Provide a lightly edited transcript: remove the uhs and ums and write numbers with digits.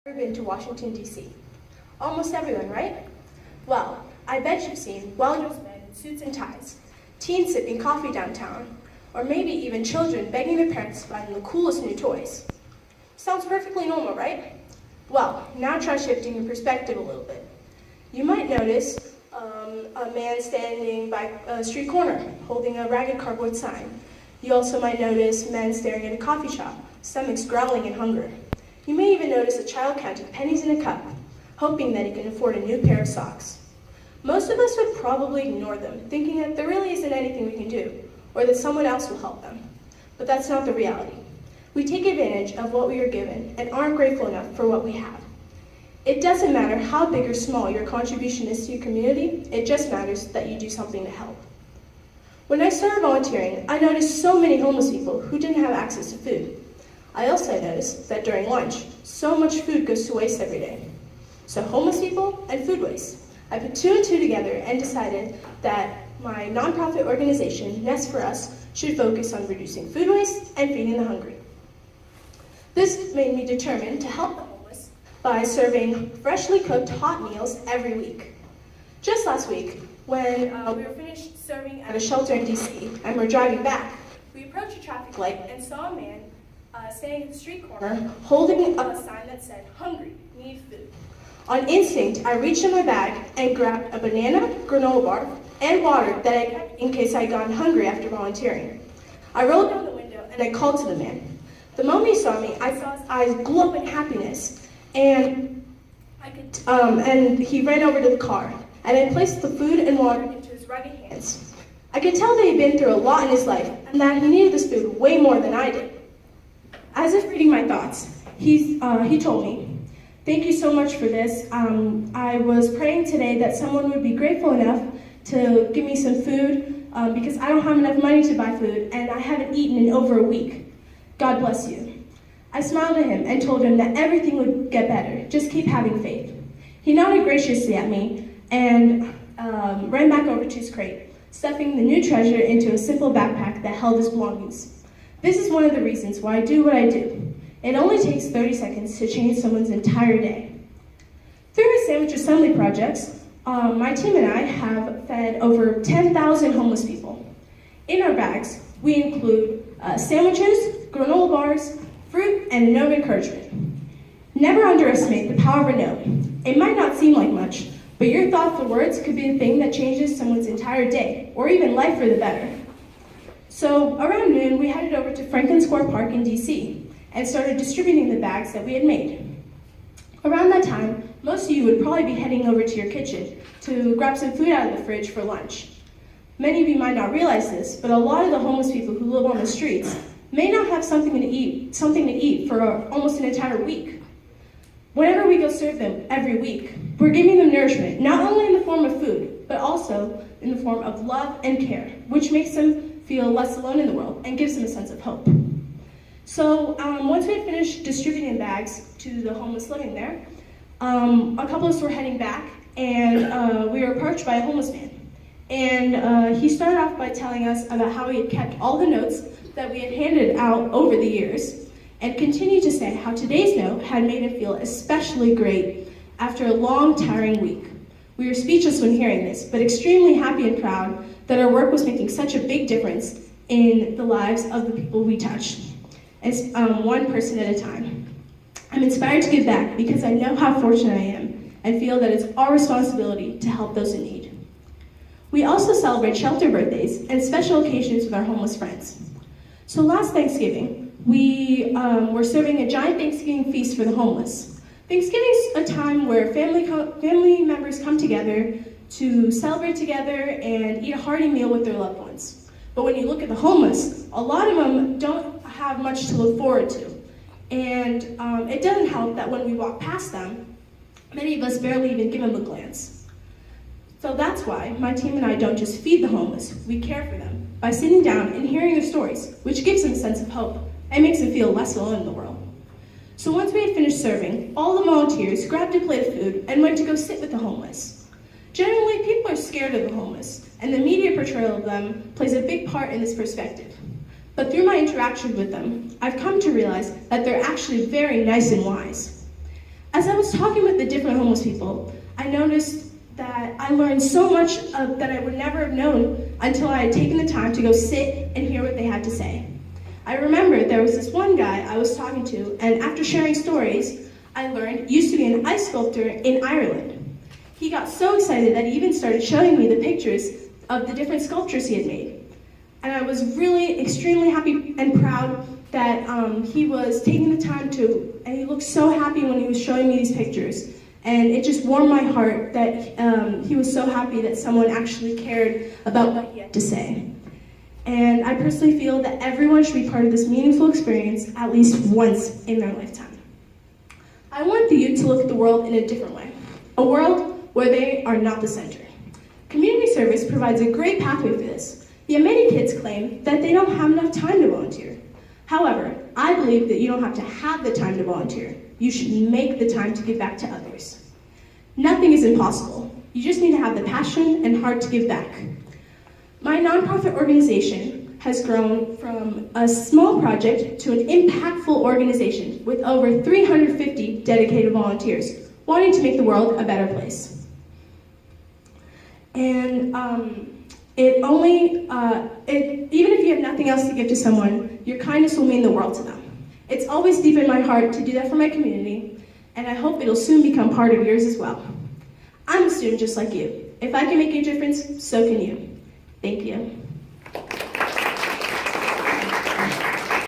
Ever been to Washington, D.C.? Almost everyone, right? Well, I bet you've seen well-dressed men in suits and ties, teens sipping coffee downtown, or maybe even children begging their parents to buy them the coolest new toys. Sounds perfectly normal, right? Well, now try shifting your perspective a little bit. You might notice a man standing by a street corner, holding a ragged cardboard sign. You also might notice men staring at a coffee shop, stomachs growling in hunger. You may even notice a child counting pennies in a cup, hoping that he can afford a new pair of socks. Most of us would probably ignore them, thinking that there really isn't anything we can do, or that someone else will help them. But that's not the reality. We take advantage of what we are given and aren't grateful enough for what we have. It doesn't matter how big or small your contribution is to your community, it just matters that you do something to help. When I started volunteering, I noticed so many homeless people who didn't have access to food. I also noticed that during lunch, so much food goes to waste every day. So homeless people and food waste. I put two and two together and decided that my nonprofit organization, Nest for Us, should focus on reducing food waste and feeding the hungry. This made me determined to help the homeless by serving freshly cooked hot meals every week. Just last week, when we were finished serving at a shelter in DC and we're driving back, we approached a traffic light and saw a man standing at the street corner holding up a sign that said, "Hungry, need food." On instinct, I reached in my bag and grabbed a banana, granola bar, and water that I kept in case I had gotten hungry after volunteering. I rolled down the window and I called to the man. The moment he saw me, I saw his eyes glow in happiness, and he ran over to the car, and I placed the food and water into his rugged hands. I could tell that he'd been through a lot in his life, and that he needed this food way more than I did. As if reading my thoughts, he told me, "Thank you so much for this. I was praying today that someone would be grateful enough to give me some food because I don't have enough money to buy food, and I haven't eaten in over a week. God bless you." I smiled at him and told him that everything would get better. Just keep having faith. He nodded graciously at me and ran back over to his crate, stuffing the new treasure into a simple backpack that held his belongings. This is one of the reasons why I do what I do. It only takes 30 seconds to change someone's entire day. Through my sandwich assembly projects, my team and I have fed over 10,000 homeless people. In our bags, we include sandwiches, granola bars, fruit, and a note of encouragement. Never underestimate the power of a note. It might not seem like much, but your thoughtful words could be the thing that changes someone's entire day, or even life for the better. So around noon, we headed over to Franklin Square Park in DC and started distributing the bags that we had made. Around that time, most of you would probably be heading over to your kitchen to grab some food out of the fridge for lunch. Many of you might not realize this, but a lot of the homeless people who live on the streets may not have something to eat for almost an entire week. Whenever we go serve them every week, we're giving them nourishment, not only in the form of food, but also in the form of love and care, which makes them feel less alone in the world and gives them a sense of hope. So once we had finished distributing bags to the homeless living there, a couple of us were heading back, and we were approached by a homeless man. And he started off by telling us about how he had kept all the notes that we had handed out over the years, and continued to say how today's note had made him feel especially great after a long, tiring week. We were speechless when hearing this, but extremely happy and proud that our work was making such a big difference in the lives of the people we touched, as one person at a time. I'm inspired to give back because I know how fortunate I am and feel that it's our responsibility to help those in need. We also celebrate shelter birthdays and special occasions with our homeless friends. So last Thanksgiving, we were serving a giant Thanksgiving feast for the homeless. Thanksgiving's a time where family members come together to celebrate together and eat a hearty meal with their loved ones. But when you look at the homeless, a lot of them don't have much to look forward to. And it doesn't help that when we walk past them, many of us barely even give them a glance. So that's why my team and I don't just feed the homeless, we care for them by sitting down and hearing their stories, which gives them a sense of hope and makes them feel less alone in the world. So once we had finished serving, all the volunteers grabbed a plate of food and went to go sit with the homeless. Generally, people are scared of the homeless, and the media portrayal of them plays a big part in this perspective. But through my interaction with them, I've come to realize that they're actually very nice and wise. was talking with the different homeless people, I noticed that I learned so much that I would never have known until I had taken the time to go sit and hear what they had to say. I remember there was this one guy I was talking to, and after sharing stories, I learned used to be an ice sculptor in Ireland. He got so excited that he even started showing me the pictures of the different sculptures he had made. And I was really extremely happy and proud that he was taking the time to, and he looked so happy when he was showing me these pictures. And it just warmed my heart that he was so happy that someone actually cared about what he had to say. And I personally feel that everyone should be part of this meaningful experience at least once in their lifetime. I want the youth to look at the world in a different way, a world where they are not the center. Community service provides a great pathway for this, yet many kids claim that they don't have enough time to volunteer. However, I believe that you don't have to have the time to volunteer. You should make the time to give back to others. Nothing is impossible. You just need to have the passion and heart to give back. My nonprofit organization has grown from a small project to an impactful organization with over 350 dedicated volunteers wanting to make the world a better place. And even if you have nothing else to give to someone, your kindness will mean the world to them. It's always deep in my heart to do that for my community, and I hope it'll soon become part of yours as well. I'm a student just like you. If I can make a difference, so can you. Thank you.